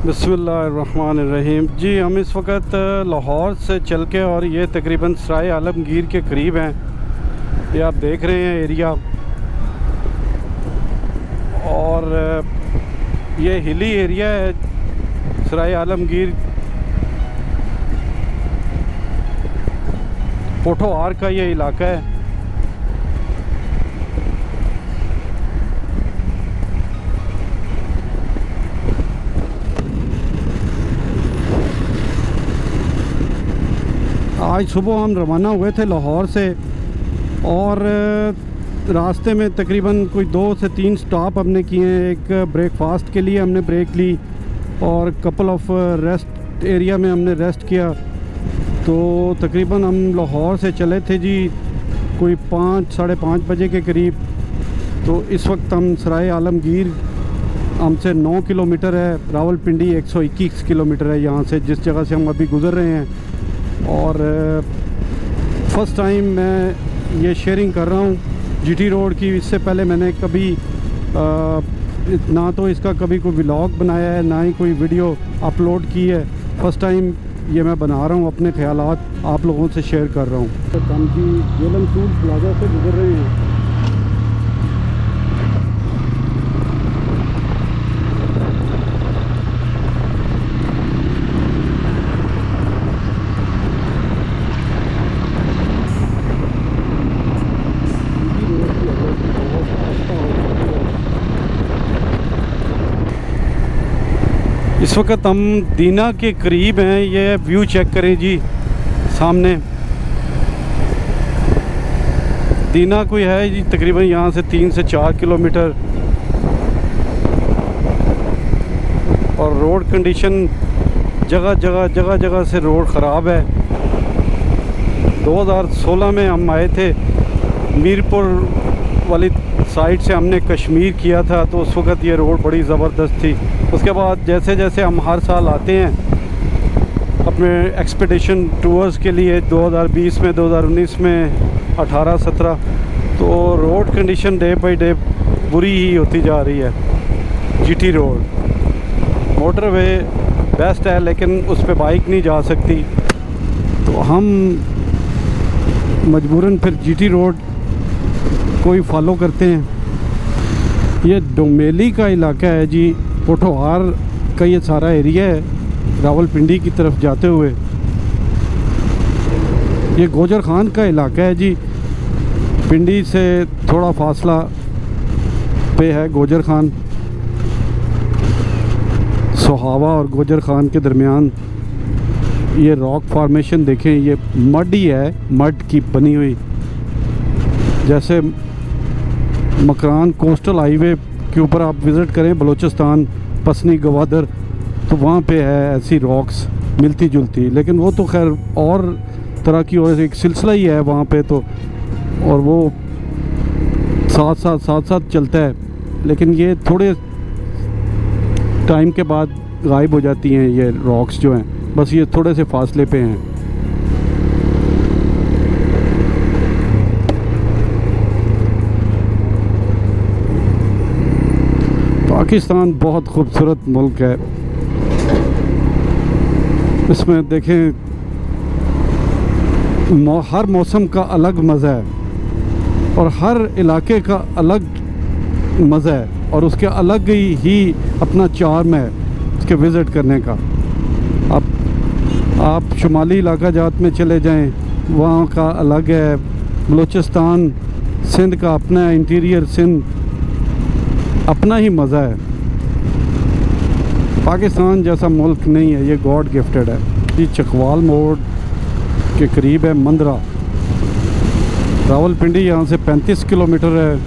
बिस्मिल्लाहिर्रहमानिर्रहीम जी। हम इस वक्त लाहौर से चल के और ये तकरीबन सराय आलमगीर के करीब हैं। ये आप देख रहे हैं एरिया, और ये हिली एरिया है सराय आलमगीर। पोठोहार का ये इलाका है। आज सुबह हम रवाना हुए थे लाहौर से, और रास्ते में तकरीबन कोई 2 से 3 स्टॉप हमने किए हैं। एक ब्रेकफास्ट के लिए हमने ब्रेक ली और कपल ऑफ रेस्ट एरिया में हमने रेस्ट किया। तो तकरीबन हम लाहौर से चले थे जी कोई 5 साढ़े 5 बजे के करीब। तो इस वक्त हम सराय आलमगीर, हमसे 9 किलोमीटर है। रावलपिंडी 121 किलोमीटर है यहाँ से, जिस जगह से हम अभी गुज़र रहे हैं। और फ़र्स्ट टाइम मैं ये शेयरिंग कर रहा हूँ जीटी रोड की। इससे पहले मैंने कभी ना तो इसका कभी कोई व्लॉग बनाया है, ना ही कोई वीडियो अपलोड की है। फ़र्स्ट टाइम ये मैं बना रहा हूँ, अपने ख्यालात आप लोगों से शेयर कर रहा हूँ। तो हम जी जेलम टूल प्लाजा से गुज़र रहे हैं। इस वक्त हम दीना के करीब हैं। ये व्यू चेक करें जी सामने। दीना कोई है जी तकरीबन यहाँ से 3 से 4 किलोमीटर। और रोड कंडीशन जगह जगह से रोड ख़राब है। 2016 में हम आए थे मीरपुर वाली साइड से, हमने कश्मीर किया था। तो उस वक्त ये रोड बड़ी ज़बरदस्त थी। उसके बाद जैसे जैसे हम हर साल आते हैं अपने एक्सपेडिशन टूर्स के लिए, 2020 में, 2019 में, 18-17, तो road condition day by day बुरी ही होती जा रही है। जीटी रोड मोटरवे बेस्ट है, लेकिन उस पर बाइक नहीं जा सकती। तो हम मजबूरन फिर जीटी रोड को ही फॉलो करते हैं। ये डोमेली का इलाका है जी, पोठोहार का ये सारा एरिया है रावलपिंडी की तरफ जाते हुए। ये गोजर खान का इलाका है जी। पिंडी से थोड़ा फासला पे है गोजर खान। सोहावा और गोजर खान के दरमियान ये रॉक फॉर्मेशन देखें, ये मड ही है, मड की बनी हुई। जैसे मकरान कोस्टल हाईवे के ऊपर आप विज़िट करें बलूचिस्तान, पसनी, गवादर, तो वहाँ पे है ऐसी रॉक्स मिलती जुलती। लेकिन वो तो खैर और तरह की और एक सिलसिला ही है वहाँ पे तो, और वो साथ साथ चलता है। लेकिन ये थोड़े टाइम के बाद गायब हो जाती हैं ये रॉक्स जो हैं, बस ये थोड़े से फासले पे हैं। पाकिस्तान बहुत खूबसूरत मुल्क है। इसमें देखें हर मौसम का अलग मज़ा है और हर इलाके का अलग मज़ा है, और उसके अलग ही अपना चार्म है उसके विज़िट करने का। अब आप शुमाली इलाका जात में चले जाएं, वहाँ का अलग है। बलूचिस्तान, सिंध का अपना है, इंटीरियर सिंध अपना ही मज़ा है। पाकिस्तान जैसा मुल्क नहीं है, ये गॉड गिफ्टेड है। ये चकवाल मोड़ के करीब है मंदरा। रावलपिंडी यहाँ से 35 किलोमीटर है,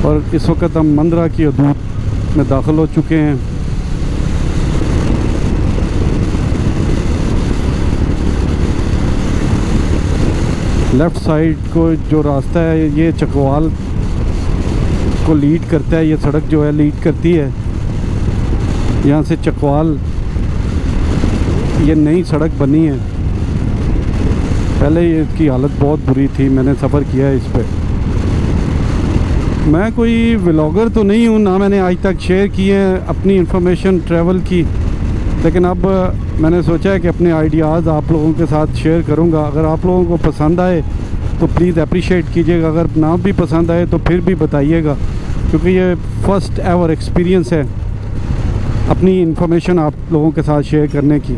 और इस वक्त हम मंदरा की हदूद में दाखिल हो चुके हैं। लेफ़्ट साइड को जो रास्ता है ये चकवाल को लीड करता है। ये सड़क जो है लीड करती है यहाँ से चकवाल। ये नई सड़क बनी है, पहले ये इसकी हालत बहुत बुरी थी। मैंने सफ़र किया है इस पर। मैं कोई व्लॉगर तो नहीं हूँ, ना मैंने आज तक शेयर की है अपनी इन्फॉर्मेशन ट्रैवल की, लेकिन अब मैंने सोचा है कि अपने आइडियाज़ आप लोगों के साथ शेयर करूंगा। अगर आप लोगों को पसंद आए तो प्लीज़ अप्रिशिएट कीजिएगा, अगर ना भी पसंद आए तो फिर भी बताइएगा, क्योंकि ये फ़र्स्ट एवर एक्सपीरियंस है अपनी इन्फॉर्मेशन आप लोगों के साथ शेयर करने की।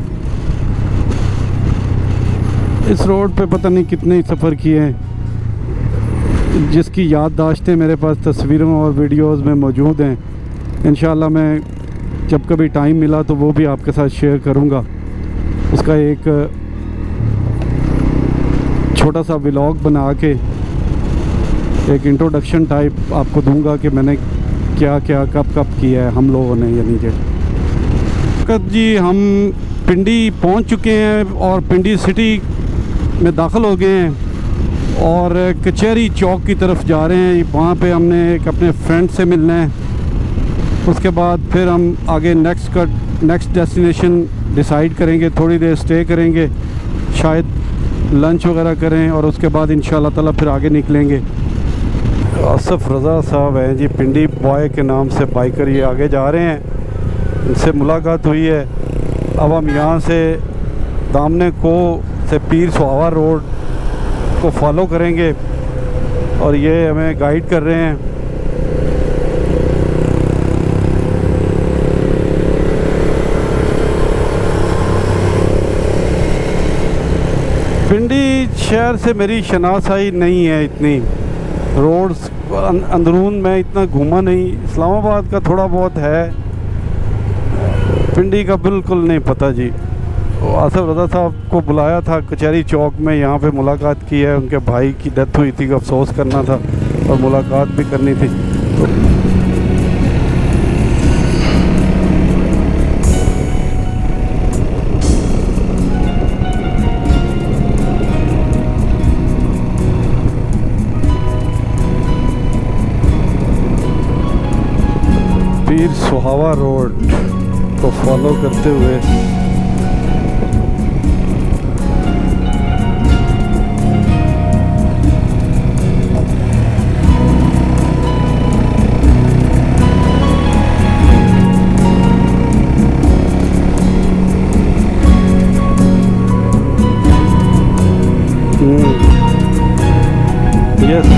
इस रोड पे पता नहीं कितने ही सफ़र किए हैं, जिसकी याददाश्तें मेरे पास तस्वीरों और वीडियोस में मौजूद हैं। इंशाल्लाह मैं जब कभी टाइम मिला तो वो भी आपके साथ शेयर करूंगा। उसका एक छोटा सा व्लॉग बना के एक इंट्रोडक्शन टाइप आपको दूंगा कि मैंने क्या क्या कब कब किया है हम लोगों ने। यानी कि जी हम पिंडी पहुंच चुके हैं और पिंडी सिटी में दाखिल हो गए हैं और कचहरी चौक की तरफ जा रहे हैं। वहाँ पे हमने एक अपने फ्रेंड से मिलना है, उसके बाद फिर हम आगे नेक्स्ट डेस्टिनेशन डिसाइड करेंगे। थोड़ी देर स्टे करेंगे, शायद लंच वगैरह करें और उसके बाद इंशाल्लाह ताला फिर आगे निकलेंगे। आसिफ रज़ा साहब हैं जी, पिंडी बॉय के नाम से बाइकर, ये आगे जा रहे हैं, इनसे मुलाकात हुई है। अब हम यहाँ से दामने को से पीर सुहावा रोड को फॉलो करेंगे और ये हमें गाइड कर रहे हैं। पिंडी शहर से मेरी शनासाई नहीं है इतनी, रोड्स अंदरून में इतना घूमा नहीं। इस्लामाबाद का थोड़ा बहुत है, पिंडी का बिल्कुल नहीं पता जी। आसिफ रज़ा साहब को बुलाया था कचहरी चौक में, यहाँ पे मुलाकात की है। उनके भाई की डेथ हुई थी, अफसोस करना था और मुलाकात भी करनी थी। पीर सुहावा रोड को फॉलो करते हुए yes.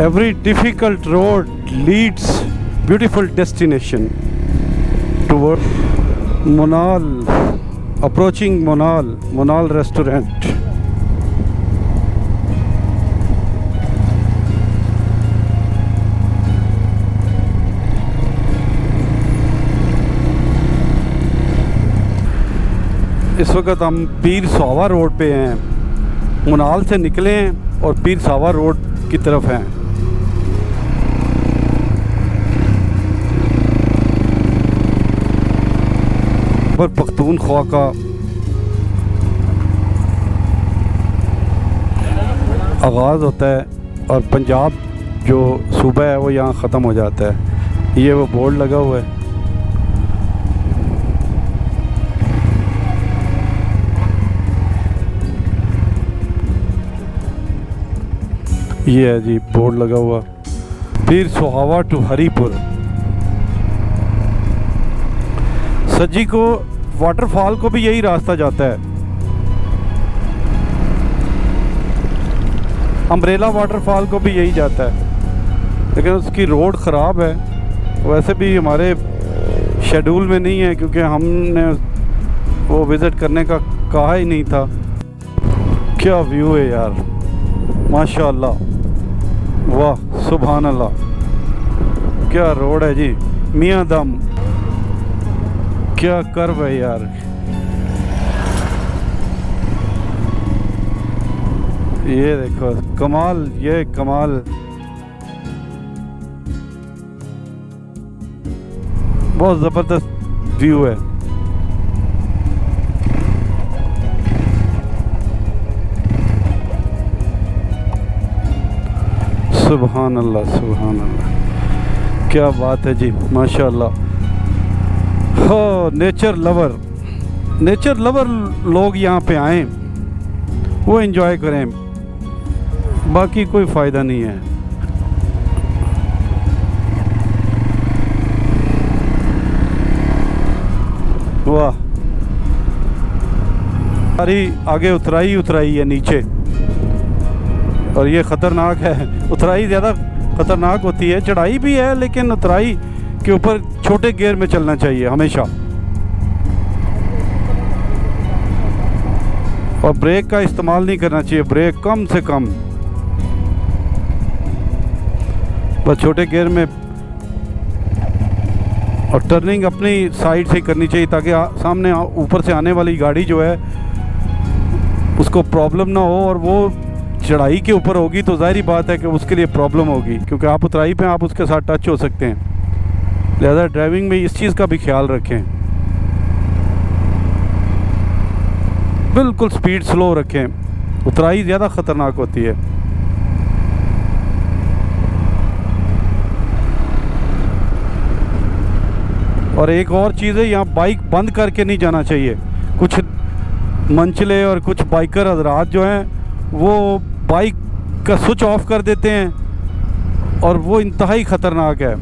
Every difficult road leads beautiful destination toward Monal. Approaching Monal restaurant. इस वक्त हम पीर सुहावा रोड पे हैं। मुनाल से निकले हैं और पीर सुहावा रोड की तरफ हैं। पर पख्तूनख्वा का आगाज़ होता है और पंजाब जो सूबा है वो यहाँ ख़त्म हो जाता है। ये वो बोर्ड लगा हुआ है। ये है जी बोर्ड लगा हुआ, पीर सुहावा टू हरीपुर। सज्जी को वाटरफॉल को भी यही रास्ता जाता है। अम्ब्रेला वाटरफॉल को भी यही जाता है, लेकिन उसकी रोड ख़राब है। वैसे भी हमारे शेड्यूल में नहीं है क्योंकि हमने वो विज़िट करने का कहा ही नहीं था। क्या व्यू है यार, माशाअल्लाह, वाह सुभान अल्लाह, क्या रोड है जी। मियाँ दम, क्या कर्व है यार। ये देखो कमाल, ये कमाल, बहुत ज़बरदस्त व्यू है। सुभान अल्लाह, सुभान अल्लाह, क्या बात है जी, माशाअल्लाह। हो नेचर लवर लोग यहाँ पे आएँ, वो एंजॉय करें, बाकी कोई फ़ायदा नहीं है। सारी आगे उतराई है नीचे, और ये ख़तरनाक है। उतराई ज़्यादा ख़तरनाक होती है, चढ़ाई भी है लेकिन उतराई के ऊपर छोटे गियर में चलना चाहिए हमेशा। और ब्रेक का इस्तेमाल नहीं करना चाहिए, ब्रेक कम से कम, बस छोटे गियर में। और टर्निंग अपनी साइड से करनी चाहिए ताकि सामने ऊपर से आने वाली गाड़ी जो है उसको प्रॉब्लम ना हो। और वो चढ़ाई के ऊपर होगी तो ज़ाहिर बात है कि उसके लिए प्रॉब्लम होगी, क्योंकि आप उतराई पे आप उसके साथ टच हो सकते हैं। लिहाजा ड्राइविंग में इस चीज़ का भी ख्याल रखें, बिल्कुल स्पीड स्लो रखें, उतराई ज़्यादा ख़तरनाक होती है। और एक और चीज़ है, यहाँ बाइक बंद करके नहीं जाना चाहिए। कुछ मंचले और कुछ बाइकर हजरात जो हैं वो बाइक का स्विच ऑफ कर देते हैं, और वो इंतहाई ख़तरनाक है,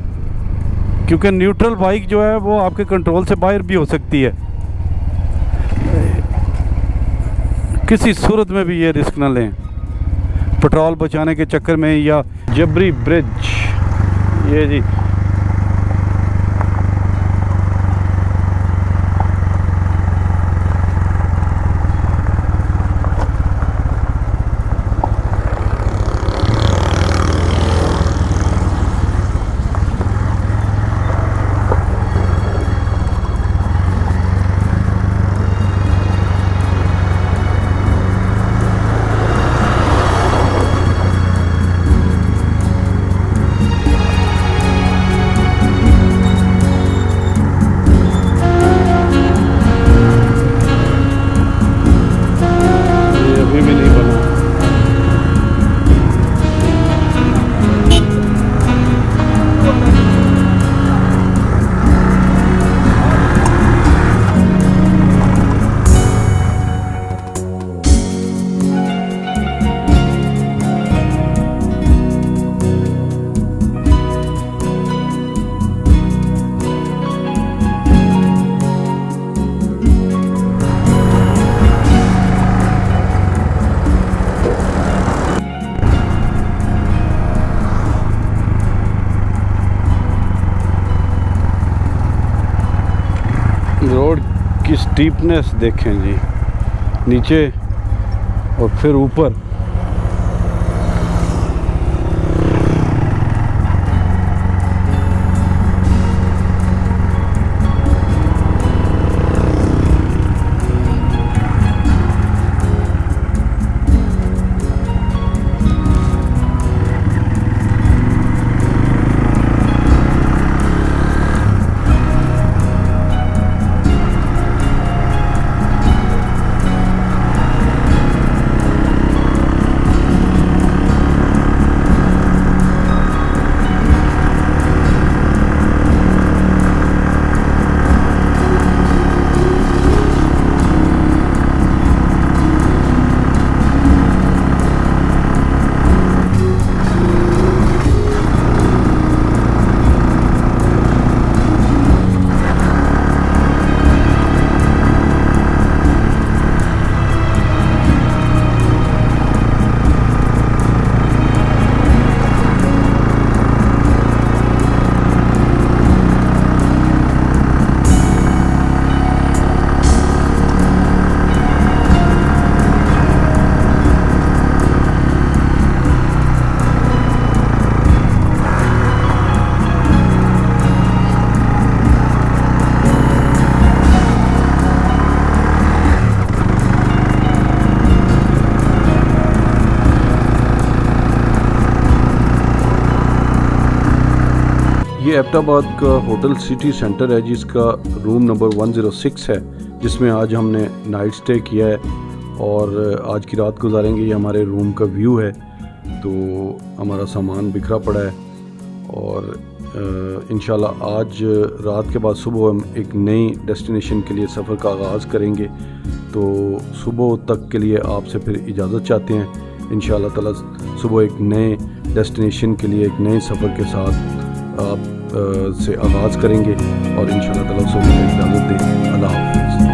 क्योंकि न्यूट्रल बाइक जो है वो आपके कंट्रोल से बाहर भी हो सकती है। किसी सूरत में भी ये रिस्क ना लें पेट्रोल बचाने के चक्कर में। या जबरी ब्रिज, ये जी रोड की स्टीपनेस देखें जी, नीचे और फिर ऊपर। ये एबटाबाद का होटल सिटी सेंटर है जिसका रूम नंबर 106 है, जिसमें आज हमने नाइट स्टे किया है और आज की रात गुजारेंगे। ये हमारे रूम का व्यू है। तो हमारा सामान बिखरा पड़ा है और इंशाल्लाह आज रात के बाद सुबह हम एक नई डेस्टिनेशन के लिए सफ़र का आगाज़ करेंगे। तो सुबह तक के लिए आपसे फिर इजाज़त चाहते हैं। इंशाल्लाह ताला सुबह एक नए डेस्टिनेशन के लिए एक नए सफ़र के साथ आप से आगाज़ करेंगे और इंशाल्लाह ताला सुबह इजाज़त दें। अल्लाह हाफ़िज़।